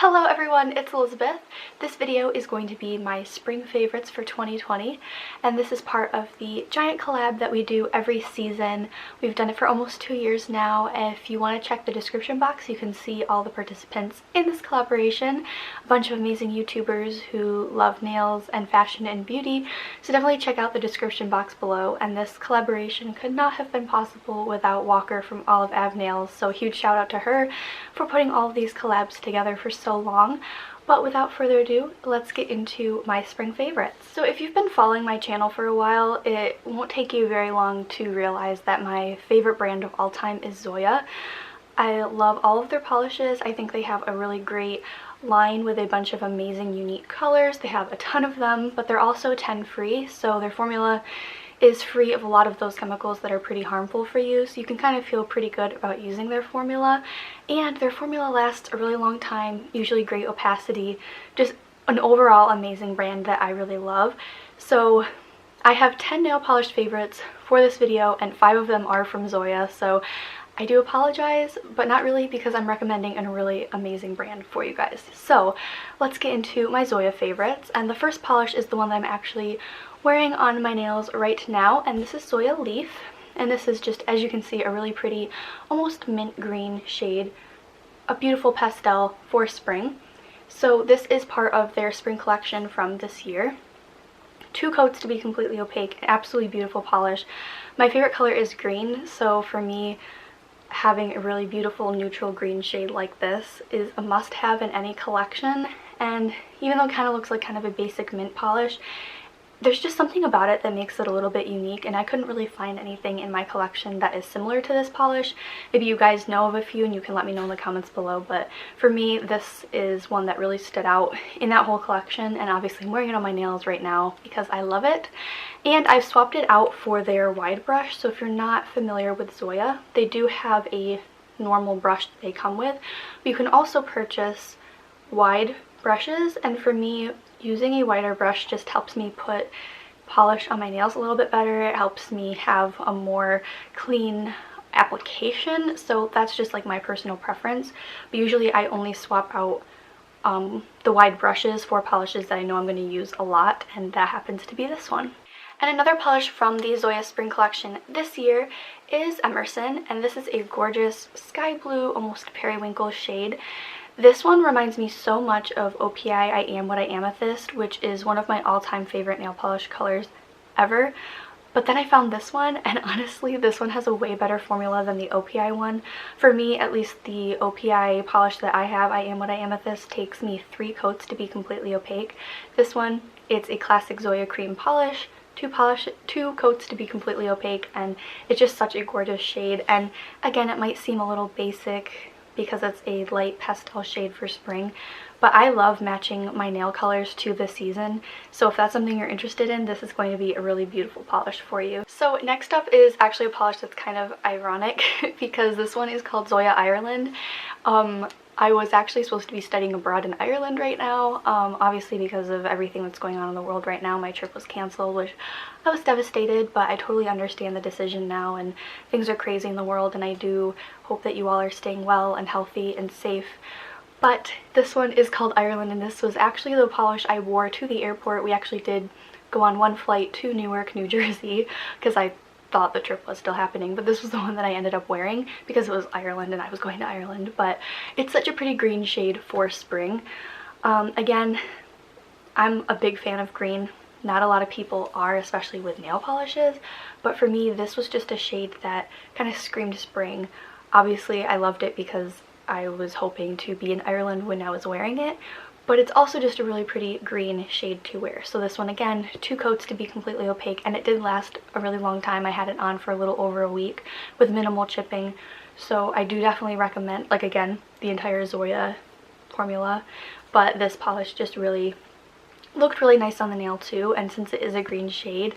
Hello everyone, it's Elizabeth. This video is going to be my spring favorites for 2020, and this is part of the giant collab that we do every season. We've done it for almost 2 years now. If you want to check the description box, you can see all the participants in this collaboration. A bunch of amazing YouTubers who love nails and fashion and beauty, so definitely check out the description box below. And this collaboration could not have been possible without Walker from Olive Ave Nails, so a huge shout out to her for putting all of these collabs together for so long. But without further ado, let's get into my spring favorites. So if you've been following my channel for a while, it won't take you very long to realize that my favorite brand of all time is Zoya. I love all of their polishes. I think they have a really great line with a bunch of amazing unique colors. They have a ton of them, but they're also 10 free, so their formula is free of a lot of those chemicals that are pretty harmful for you, so you can kind of feel pretty good about using their formula. And their formula lasts a really long time, usually great opacity, just an overall amazing brand that I really love. So I have 10 nail polish favorites for this video, and 5 of them are from Zoya, so I do apologize, but not really, because I'm recommending a really amazing brand for you guys. So let's get into my Zoya favorites, and the first polish is the one that I'm actually wearing on my nails right now, and this is Zoya Leaf, and this is just, as you can see, a really pretty almost mint green shade, a beautiful pastel for spring. So this is part of their spring collection from this year. 2 coats to be completely opaque, absolutely beautiful polish. My favorite color is green, so for me, having a really beautiful neutral green shade like this is a must-have in any collection. And even though it kind of looks like kind of a basic mint polish, there's just something about it that makes it a little bit unique, and I couldn't really find anything in my collection that is similar to this polish. Maybe you guys know of a few and you can let me know in the comments below, but for me this is one that really stood out in that whole collection, and obviously I'm wearing it on my nails right now because I love it. And I've swapped it out for their wide brush, so if you're not familiar with Zoya, they do have a normal brush that they come with, but you can also purchase wide brushes, and for me, using a wider brush just helps me put polish on my nails a little bit better. It helps me have a more clean application, so that's just like my personal preference. But usually I only swap out the wide brushes for polishes that I know I'm going to use a lot, and that happens to be this one. And another polish from the Zoya Spring Collection this year is Emerson, and this is a gorgeous sky blue, almost periwinkle shade. This one reminds me so much of OPI I Am What I Amethyst, which is one of my all-time favorite nail polish colors ever. But then I found this one, and honestly, this one has a way better formula than the OPI one. For me, at least, the OPI polish that I have, I Am What I Amethyst, takes me 3 coats to be completely opaque. This one, it's a classic Zoya cream polish, 2 coats to be completely opaque, and it's just such a gorgeous shade. And again, it might seem a little basic because it's a light pastel shade for spring, but I love matching my nail colors to the season, so if that's something you're interested in, this is going to be a really beautiful polish for you. So next up is actually a polish that's kind of ironic because this one is called Zoya Ireland. I was actually supposed to be studying abroad in Ireland right now. Obviously because of everything that's going on in the world right now, my trip was cancelled, which I was devastated, but I totally understand the decision now, and things are crazy in the world, and I do hope that you all are staying well and healthy and safe. But this one is called Ireland, and this was actually the polish I wore to the airport. We actually did go on one flight to Newark, New Jersey, because I thought the trip was still happening, but this was the one that I ended up wearing because it was Ireland and I was going to Ireland. But it's such a pretty green shade for spring. Again, I'm a big fan of green. Not a lot of people are, especially with nail polishes, but for me this was just a shade that kind of screamed spring. Obviously I loved it because I was hoping to be in Ireland when I was wearing it, but it's also just a really pretty green shade to wear. So this one, again, 2 coats to be completely opaque, and it did last a really long time. I had it on for a little over a week with minimal chipping, so I do definitely recommend, like, again, the entire Zoya formula, but this polish just really looked really nice on the nail too. And since it is a green shade,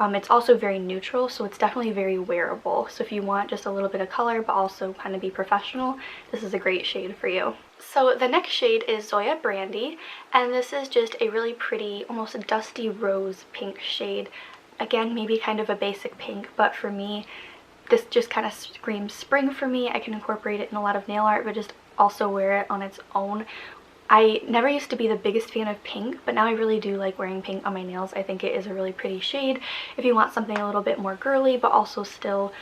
it's also very neutral, so it's definitely very wearable. So if you want just a little bit of color but also kind of be professional, this is a great shade for you. So the next shade is Zoya Brandy, and this is just a really pretty, almost dusty rose pink shade. Again, maybe kind of a basic pink, but for me, this just kind of screams spring for me. I can incorporate it in a lot of nail art, but just also wear it on its own I never used to be the biggest fan of pink, but now I really do like wearing pink on my nails. I think it is a really pretty shade if you want something a little bit more girly but also still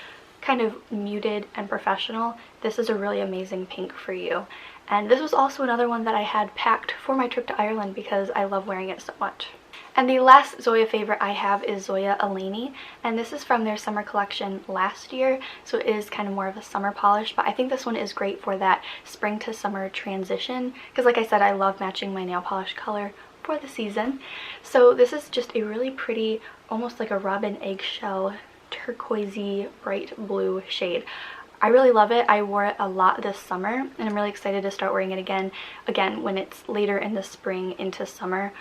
kind of muted and professional. This is a really amazing pink for you. And this was also another one that I had packed for my trip to Ireland because I love wearing it so much. And the last Zoya favorite I have is Zoya Alli, and this is from their summer collection last year, so it is kind of more of a summer polish, but I think this one is great for that spring to summer transition because, like I said, I love matching my nail polish color for the season. So this is just a really pretty, almost like a robin eggshell, turquoisey, bright blue shade. I really love it. I wore it a lot this summer, and I'm really excited to start wearing it again when it's later in the spring into summer.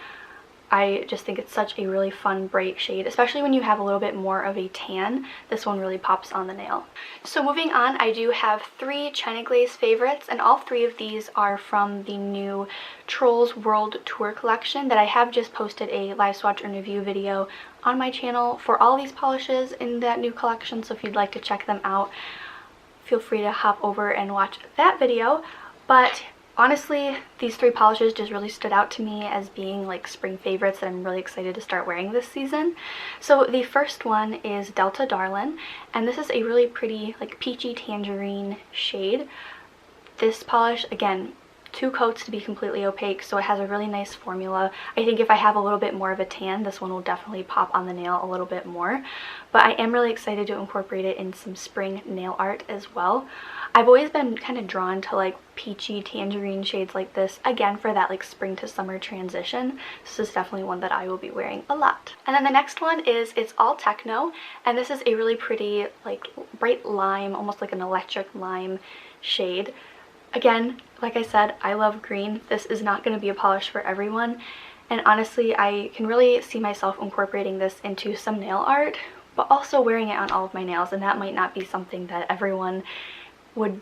I just think it's such a really fun, bright shade, especially when you have a little bit more of a tan. This one really pops on the nail. So moving on, I do have 3 China Glaze favorites, and all 3 of these are from the new Trolls World Tour collection that I have just posted a live swatch and review video on my channel for all these polishes in that new collection, so if you'd like to check them out, feel free to hop over and watch that video. But honestly, these 3 polishes just really stood out to me as being like spring favorites that I'm really excited to start wearing this season. So the first one is Delta Darlin, and this is a really pretty like peachy tangerine shade. This polish, again, 2 coats to be completely opaque, so it has a really nice formula. I think if I have a little bit more of a tan, this one will definitely pop on the nail a little bit more. But I am really excited to incorporate it in some spring nail art as well. I've always been kind of drawn to like peachy tangerine shades like this, again for that like spring to summer transition. This is definitely one that I will be wearing a lot. And then the next one is It's All Techno, and this is a really pretty like bright lime, almost like an electric lime shade. Again, like I said, I love green. This is not going to be a polish for everyone, and honestly I can really see myself incorporating this into some nail art, but also wearing it on all of my nails, and that might not be something that everyone would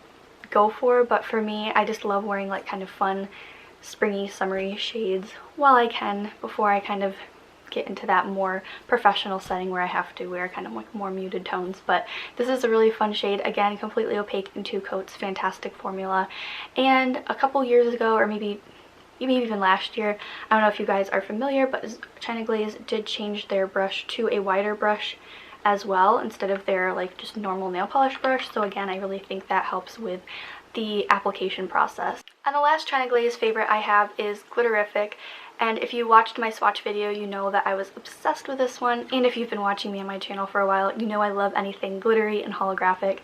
go for, but for me, I just love wearing like kind of fun springy summery shades while I can before I kind of get into that more professional setting where I have to wear kind of like more muted tones. But this is a really fun shade, again completely opaque in 2 coats, fantastic formula. And a couple years ago, or maybe even last year, I don't know if you guys are familiar, but China Glaze did change their brush to a wider brush as well instead of their like just normal nail polish brush, so again I really think that helps with the application process. And the last China Glaze favorite I have is Glitterific, and if you watched my swatch video you know that I was obsessed with this one, and if you've been watching me on my channel for a while you know I love anything glittery and holographic,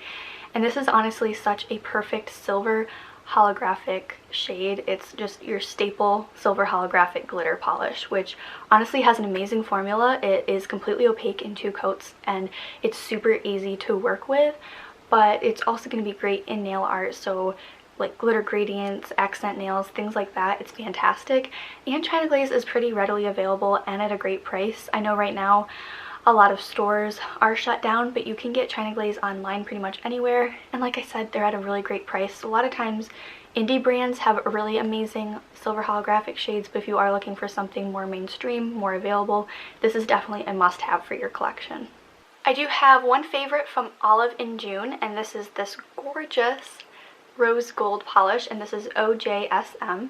and this is honestly such a perfect silver holographic shade. It's just your staple silver holographic glitter polish, which honestly has an amazing formula. It is completely opaque in 2 coats and it's super easy to work with, but it's also going to be great in nail art, so like glitter gradients, accent nails, things like that. It's fantastic, and China Glaze is pretty readily available and at a great price. I know right now a lot of stores are shut down, but you can get China Glaze online pretty much anywhere, and like I said, they're at a really great price. A lot of times indie brands have really amazing silver holographic shades, but if you are looking for something more mainstream, more available, this is definitely a must-have for your collection. I do have one favorite from Olive in June, and this is this gorgeous rose gold polish, and this is OJSM.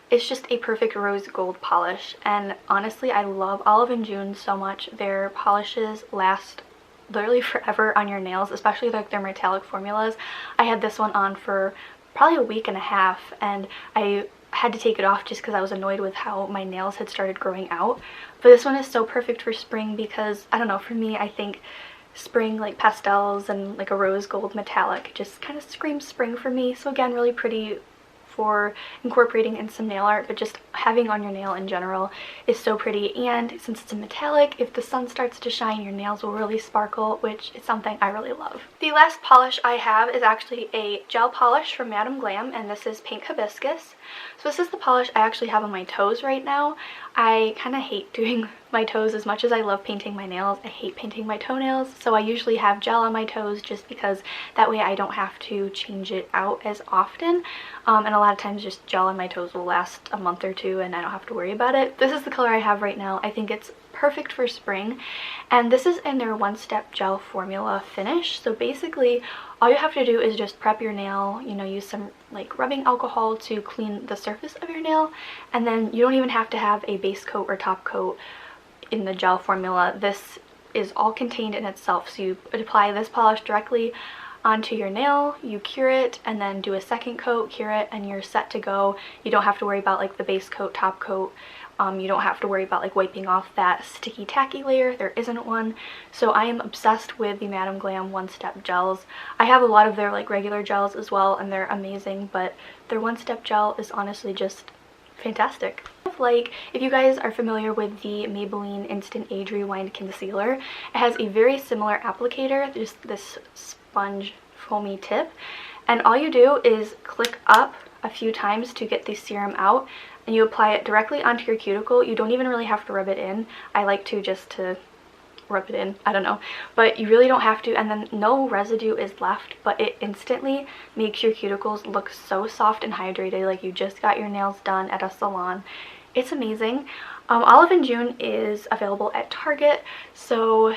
It's just a perfect rose gold polish, and honestly I love Olive in June so much. Their polishes last literally forever on your nails, especially like their metallic formulas. I had this one on for probably a week and a half, and I had to take it off just because I was annoyed with how my nails had started growing out. But this one is so perfect for spring because, I don't know, for me I think spring like pastels and like a rose gold metallic just kind of screams spring for me. So again, really pretty for incorporating in some nail art, but just having on your nail in general is so pretty. And since it's a metallic, if the sun starts to shine, your nails will really sparkle, which is something I really love. The last polish I have is actually a gel polish from Madam Glam, and this is Pink Hibiscus. So this is the polish I actually have on my toes right now. I kind of hate doing my toes. As much as I love painting my nails, I hate painting my toenails, so I usually have gel on my toes just because that way I don't have to change it out as often. And a lot of times just gel on my toes will last a month or two and I don't have to worry about it. This is the color I have right now. I think it's perfect for spring, and this is in their one-step gel formula finish. So basically all you have to do is just prep your nail, you know, use some like rubbing alcohol to clean the surface of your nail, and then you don't even have to have a base coat or top coat in the gel formula. This is all contained in itself. So you apply this polish directly onto your nail, you cure it, and then do a second coat, cure it, and you're set to go. You don't have to worry about like the base coat, top coat. You don't have to worry about like wiping off that sticky tacky layer. There isn't one. So I am obsessed with the Madam Glam one-step gels. I have a lot of their like regular gels as well, and they're amazing, but their one-step gel is honestly just fantastic. Like, if you guys are familiar with the Maybelline Instant Age Rewind Concealer, it has a very similar applicator, just this sponge foamy tip, and all you do is click up a few times to get the serum out, and you apply it directly onto your cuticle. You don't even really have to rub it in. I like to just to rub it in, I don't know, but you really don't have to, and then no residue is left, but it instantly makes your cuticles look so soft and hydrated, like you just got your nails done at a salon. It's amazing. Olive and June is available at Target, so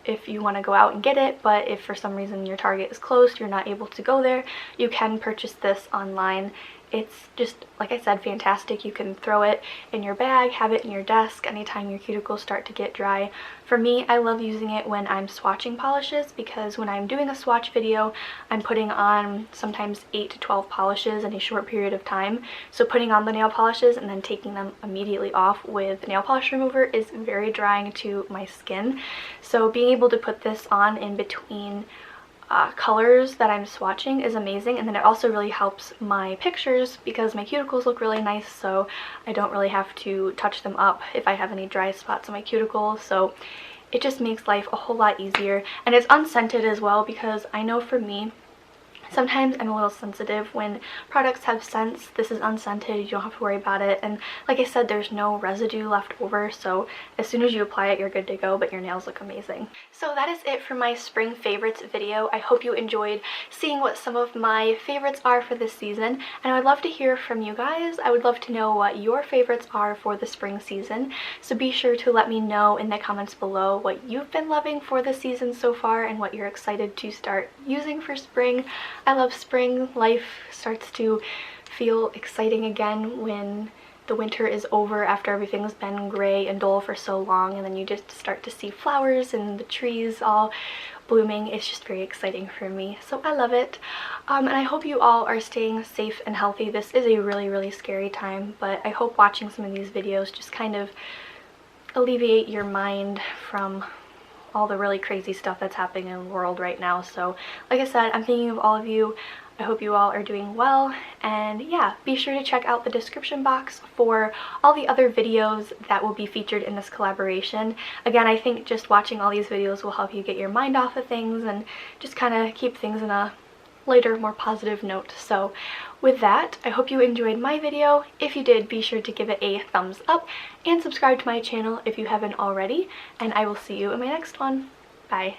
if you want to go out and get it, but if for some reason your Target is closed, you're not able to go there, you can purchase this online. It's just, like I said, fantastic. You can throw it in your bag, have it in your desk anytime your cuticles start to get dry. For me, I love using it when I'm swatching polishes, because when I'm doing a swatch video, I'm putting on sometimes 8 to 12 polishes in a short period of time. So putting on the nail polishes and then taking them immediately off with nail polish remover is very drying to my skin. So being able to put this on in between colors that I'm swatching is amazing, and then it also really helps my pictures because my cuticles look really nice, so I don't really have to touch them up if I have any dry spots on my cuticles. So it just makes life a whole lot easier, and it's unscented as well, because I know for me, sometimes I'm a little sensitive when products have scents. This is unscented, you don't have to worry about it, and like I said, there's no residue left over, so as soon as you apply it, you're good to go, but your nails look amazing. So that is it for my spring favorites video. I hope you enjoyed seeing what some of my favorites are for this season, and I would love to hear from you guys. I would love to know what your favorites are for the spring season, so be sure to let me know in the comments below what you've been loving for the season so far and what you're excited to start using for spring. I love spring. Life starts to feel exciting again when the winter is over after everything's been gray and dull for so long, and then you just start to see flowers and the trees all blooming. It's just very exciting for me, so I love it. And I hope you all are staying safe and healthy. This is a really scary time, but I hope watching some of these videos just kind of alleviate your mind from all the really crazy stuff that's happening in the world right now. So like I said, I'm thinking of all of you. I hope you all are doing well, and yeah, be sure to check out the description box for all the other videos that will be featured in this collaboration. Again, I think just watching all these videos will help you get your mind off of things and just kind of keep things in a lighter, more positive note. So with that, I hope you enjoyed my video. If you did, be sure to give it a thumbs up and subscribe to my channel if you haven't already, and I will see you in my next one. Bye.